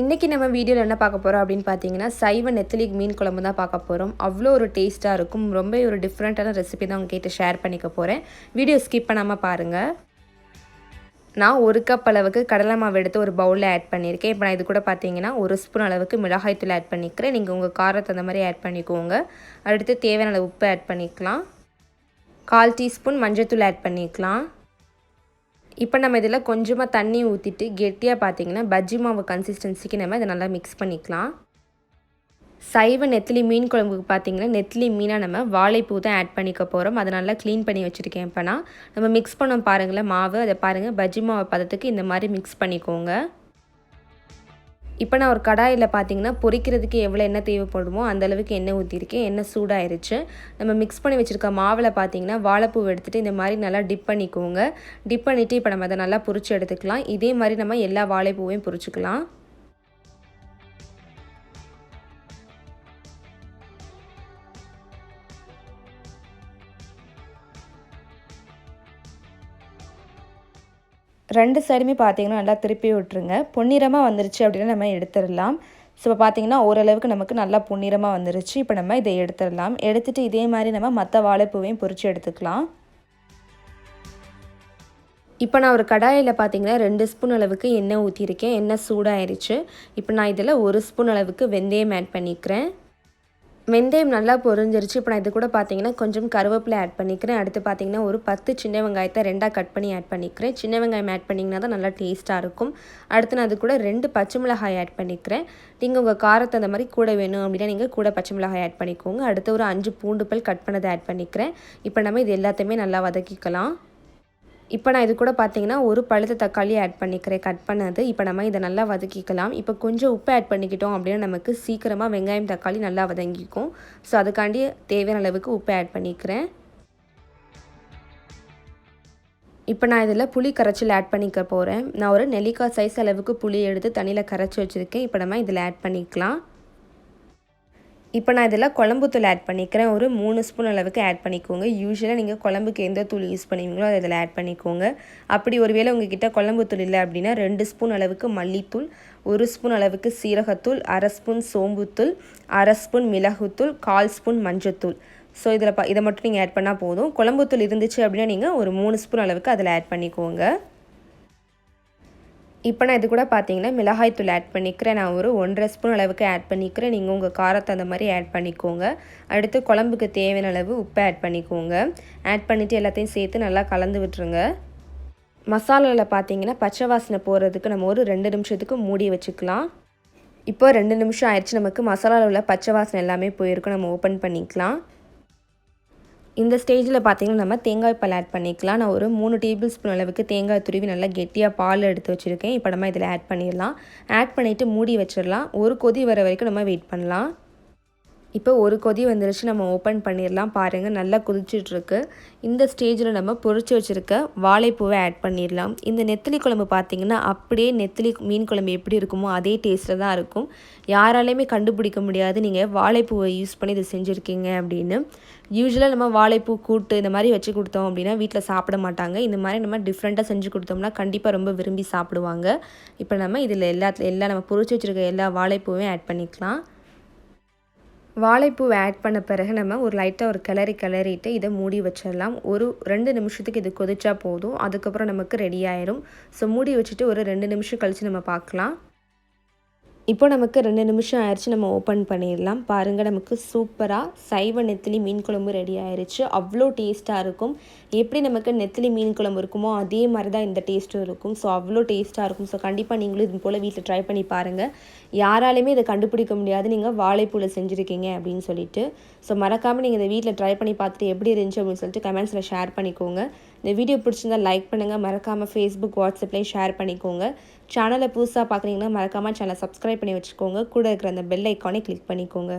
இன்றைக்கி நம்ம வீடியோவில் என்ன பார்க்க போகிறோம் அப்படின்னு பார்த்தீங்கன்னா சைவ நெத்திலி மீன் குழம்பு தான் பார்க்க போகிறோம். அவ்வளோ ஒரு டேஸ்ட்டாக இருக்கும். ரொம்ப ஒரு டிஃப்ரெண்ட்டான ரெசிபி தான் உங்ககிட்ட ஷேர் பண்ணிக்க போகிறேன். வீடியோ ஸ்கிப் பண்ணாமல் பாருங்கள். நான் 1 கப் அளவுக்கு கடலை மாவு எடுத்து ஒரு பவுலில் ஆட் பண்ணியிருக்கேன். இப்போ நான் இது கூட பார்த்தீங்கன்னா 1 ஸ்பூன் அளவுக்கு மிளகாய்த்தூள் ஆட் பண்ணிக்கிறேன். நீங்கள் உங்கள் காரத்தை அந்த மாதிரி ஆட் பண்ணிக்கோங்க. அடுத்து தேவையான அளவு உப்பு ஆட் பண்ணிக்கலாம். 1/4 டீஸ்பூன் மஞ்சள்தூள் ஆட் பண்ணிக்கலாம். இப்போ நம்ம இதில் கொஞ்சமாக தண்ணி ஊற்றிட்டு கெட்டியாக பார்த்தீங்கன்னா பஜ்ஜி மாவு கன்சிஸ்டன்சிக்கு நம்ம இதை நல்லா மிக்ஸ் பண்ணிக்கலாம். சைவ நெத்திலி மீன் குழம்புக்கு பார்த்தீங்கன்னா நெத்திலி மீனாக நம்ம வாழைப்பூ தான் ஆட் பண்ணிக்க போகிறோம். அதை நல்லா க்ளீன் பண்ணி வச்சுருக்கேன். இப்போ நம்ம மிக்ஸ் பண்ணோம் பாருங்களேன் மாவு, அதை பாருங்கள் பஜ்ஜி மாவு பதத்துக்கு இந்த மாதிரி மிக்ஸ் பண்ணிக்கோங்க. இப்போ நான் ஒரு கடாயில் பார்த்தீங்கன்னா பொரிக்கிறதுக்கு எவ்வளோ எண்ணெய் தேவைப்படுமோ அந்தளவுக்கு எண்ணெய் ஊற்றிருக்கேன். எண்ணெய் சூடாயிருச்சு. நம்ம மிக்ஸ் பண்ணி வச்சுருக்க மாவில் பார்த்தீங்கன்னா வாழைப்பூ எடுத்துகிட்டு இந்த மாதிரி நல்லா டிப் பண்ணிக்கோங்க. டிப் பண்ணிவிட்டு இப்போ நம்ம அதை நல்லா பொரிச்சு எடுத்துக்கலாம். இதே மாதிரி நம்ம எல்லா வாழைப்பூவையும் பொரிச்சுக்கலாம். ரெண்டு சைடுமே பார்த்தீங்கன்னா நல்லா திருப்பி விட்டுருங்க. பொன்னிறமாக வந்துருச்சு அப்படின்னா நம்ம எடுத்துடலாம். ஸோ இப்போ பார்த்தீங்கன்னா ஓரளவுக்கு நமக்கு நல்லா பொன்னிறமாக வந்துருச்சு. இப்போ நம்ம இதை எடுத்துடலாம். எடுத்துகிட்டு இதே மாதிரி நம்ம மற்ற வாழைப்பூவையும் பொரித்து எடுத்துக்கலாம். இப்போ நான் ஒரு கடாயில் பார்த்தீங்கன்னா 2 ஸ்பூன் அளவுக்கு எண்ணெய் ஊற்றிருக்கேன். எண்ணெய் சூடாயிருச்சு. இப்போ நான் இதில் 1 ஸ்பூன் அளவுக்கு வெந்தயம் ஆட் பண்ணிக்கிறேன். வெந்தயம் நல்லா பொரிஞ்சிருச்சு. இப்போ நான் இது கூட பார்த்தீங்கன்னா கொஞ்சம் கருவேப்பிலை ஆட் பண்ணிக்கிறேன். அடுத்து பார்த்தீங்கன்னா ஒரு 10 சின்ன வெங்காயத்தை 2ஆக கட் பண்ணி ஆட் பண்ணிக்கிறேன். சின்ன வெங்காயம் ஆட் பண்ணிங்கன்னா தான் நல்லா டேஸ்ட்டாக இருக்கும். அடுத்து நான் அது கூட 2 பச்சை மிளகாய் ஆட் பண்ணிக்கிறேன். நீங்கள் உங்கள் காரத்தை அந்த மாதிரி கூட வேணும் அப்படின்னா நீங்கள் கூட பச்சை மிளகாய் ஆட் பண்ணிக்கோங்க. அடுத்து ஒரு 5 பூண்டு பல் கட் பண்ணதை ஆட் பண்ணிக்கிறேன். இப்போ நம்ம இது எல்லாத்தையுமே நல்லா வதக்கிக்கலாம். இப்போ நான் இது கூட பார்த்தீங்கன்னா ஒரு பழுத்த தக்காளி ஆட் பண்ணிக்கிறேன் கட் பண்ணது. இப்போ நம்ம இதை நல்லா வதக்கிக்கலாம். இப்போ கொஞ்சம் உப்பு ஆட் பண்ணிக்கிட்டோம் அப்படின்னா நமக்கு சீக்கிரமாக வெங்காயம் தக்காளி நல்லா வதங்கிக்கும். ஸோ அதுக்காண்டி தேவையான அளவுக்கு உப்பு ஆட் பண்ணிக்கிறேன். இப்போ நான் இதில் புளி கரைச்சல் ஆட் பண்ணிக்க போகிறேன். நான் ஒரு நெல்லிக்காய் சைஸ் அளவுக்கு புளி எடுத்து தண்ணியில் கரைச்சி வச்சுருக்கேன். இப்போ நம்ம இதில் ஆட் பண்ணிக்கலாம். இப்போ நான் இதில் குழம்புத்தூள் ஆட் பண்ணிக்கிறேன். ஒரு 3 ஸ்பூன் அளவுக்கு ஆட் பண்ணிக்கோங்க. யூஸ்வலாக நீங்கள் குழம்புக்கு எந்த தூள் யூஸ் பண்ணுவீங்களோ அதை இதில் ஆட் பண்ணிக்கோங்க. அப்படி ஒருவேளை உங்ககிட்ட குழம்புத்தூள் இல்லை அப்படின்னா 2 ஸ்பூன் அளவுக்கு மல்லித்தூள், 1 ஸ்பூன் அளவுக்கு சீரகத்தூள், 1/2 ஸ்பூன் சோம்புத்தூள், 1/2 ஸ்பூன் மிளகுத்தூள், 1/4 ஸ்பூன் மஞ்சத்தூள். ஸோ இதை மட்டும் நீங்கள் ஆட் பண்ணால் போதும். குழம்புத்தூள் இருந்துச்சு அப்படின்னா நீங்கள் ஒரு 3 ஸ்பூன் அளவுக்கு அதில் ஆட் பண்ணிக்கோங்க. இப்போ நான் இது கூட பார்த்தீங்கன்னா மிளகாய்த்தூள் ஆட் பண்ணிக்கிறேன். நான் ஒரு 1/2 ஸ்பூன் அளவுக்கு ஆட் பண்ணிக்கிறேன். நீங்கள் உங்கள் காரத்தை அந்த மாதிரி ஆட் பண்ணிக்கோங்க. அடுத்து குழம்புக்கு தேவையான அளவு உப்பு ஆட் பண்ணிக்கோங்க. ஆட் பண்ணிவிட்டு எல்லாத்தையும் சேர்த்து நல்லா கலந்து விட்டுருங்க. மசாலாவில் பார்த்தீங்கன்னா பச்சை வாசனை போகிறதுக்கு நம்ம ஒரு 2 நிமிஷத்துக்கு மூடி வச்சுக்கலாம். இப்போ 2 நிமிஷம் ஆயிடுச்சு. நமக்கு மசாலாவில் உள்ள பச்சை வாசனை எல்லாமே போயிருக்கும். நம்ம ஓப்பன் பண்ணிக்கலாம். இந்த ஸ்டேஜில் பார்த்தீங்கன்னா நம்ம தேங்காய் பால் ஆட் பண்ணிக்கலாம். நான் ஒரு 3 டேபிள் ஸ்பூன் அளவுக்கு தேங்காய் துருவி நல்லா கெட்டியாக பால் எடுத்து வச்சுருக்கேன். இப்போ நம்ம இதில் ஆட் பண்ணிடலாம். ஆட் பண்ணிவிட்டு மூடி வச்சிடலாம். ஒரு கொதி வர வரைக்கும் நம்ம வெயிட் பண்ணலாம். இப்போ ஒரு கொதி வந்துருச்சு. நம்ம ஓப்பன் பண்ணிடலாம். பாருங்கள் நல்லா கொதிச்சிட்ருக்கு. இந்த ஸ்டேஜில் நம்ம பொரிச்சு வச்சுருக்க வாழைப்பூவை ஆட் பண்ணிடலாம். இந்த நெத்திலி குழம்பு பார்த்திங்கன்னா அப்படியே நெத்திலி மீன் குழம்பு எப்படி இருக்குமோ அதே டேஸ்ட்டில் தான் இருக்கும். யாராலையுமே கண்டுபிடிக்க முடியாது நீங்கள் வாழைப்பூவை யூஸ் பண்ணி இதை செஞ்சுருக்கீங்க அப்படின்னு. யூஸ்வலாக நம்ம வாழைப்பூ கூட்டு இந்த மாதிரி வச்சு கொடுத்தோம் அப்படின்னா வீட்டில் சாப்பிட மாட்டாங்க. இந்த மாதிரி நம்ம டிஃப்ரெண்ட்டாக செஞ்சு கொடுத்தோம்னா கண்டிப்பாக ரொம்ப விரும்பி சாப்பிடுவாங்க. இப்போ நம்ம இதில் எல்லா நம்ம பொரிச்சு வச்சுருக்க எல்லா வாழைப்பூவையும் ஆட் பண்ணிக்கலாம். வாழைப்பூ ஆட் பண்ண பிறகு நம்ம ஒரு லைட்டாக ஒரு கிளறிட்டு இதை மூடி வச்சிடலாம். ஒரு 2 நிமிஷத்துக்கு இது கொதிச்சா போதும். அதுக்கப்புறம் நமக்கு ரெடி ஆயிரும். ஸோ மூடி வச்சுட்டு ஒரு 2 நிமிஷம் கழித்து நம்ம பார்க்கலாம். இப்போ நமக்கு 2 நிமிஷம் ஆயிடுச்சு. நம்ம ஓப்பன் பண்ணிடலாம். பாருங்கள் நமக்கு சூப்பராக சைவ நெத்திலி மீன் குழம்பு ரெடி ஆயிடுச்சு. அவ்வளோ டேஸ்ட்டாக இருக்கும். எப்படி நமக்கு நெத்திலி மீன் குழம்பு இருக்குமோ அதே மாதிரி தான் இந்த டேஸ்ட்டும் இருக்கும். ஸோ அவ்வளோ டேஸ்ட்டாக இருக்கும். ஸோ கண்டிப்பாக நீங்களும் இது போல் வீட்டில் ட்ரை பண்ணி பாருங்கள். யாராலையுமே இதை கண்டுபிடிக்க முடியாது நீங்கள் வாழைப்பூவில் செஞ்சுருக்கீங்க அப்படின்னு சொல்லிட்டு. ஸோ மறக்காமல் நீங்கள் இதை வீட்டில் ட்ரை பண்ணி பார்த்துட்டு எப்படி இருந்துச்சு அப்படின்னு சொல்லிட்டு கமெண்ட்ஸில் ஷேர் பண்ணிக்கோங்க. இந்த வீடியோ பிடிச்சிருந்தால் லைக் பண்ணுங்கள். மறக்காமல் ஃபேஸ்புக் வாட்ஸ்அப்லேயும் ஷேர் பண்ணிக்கோங்க. சேனலை புதுசாக பார்க்குறீங்கன்னா மறக்காமல் சேனலை சப்ஸ்கிரைப் பண்ணி வச்சுக்கோங்க. கூட இருக்கிற அந்த பெல் ஐக்கானை கிளிக் பண்ணிக்கோங்க.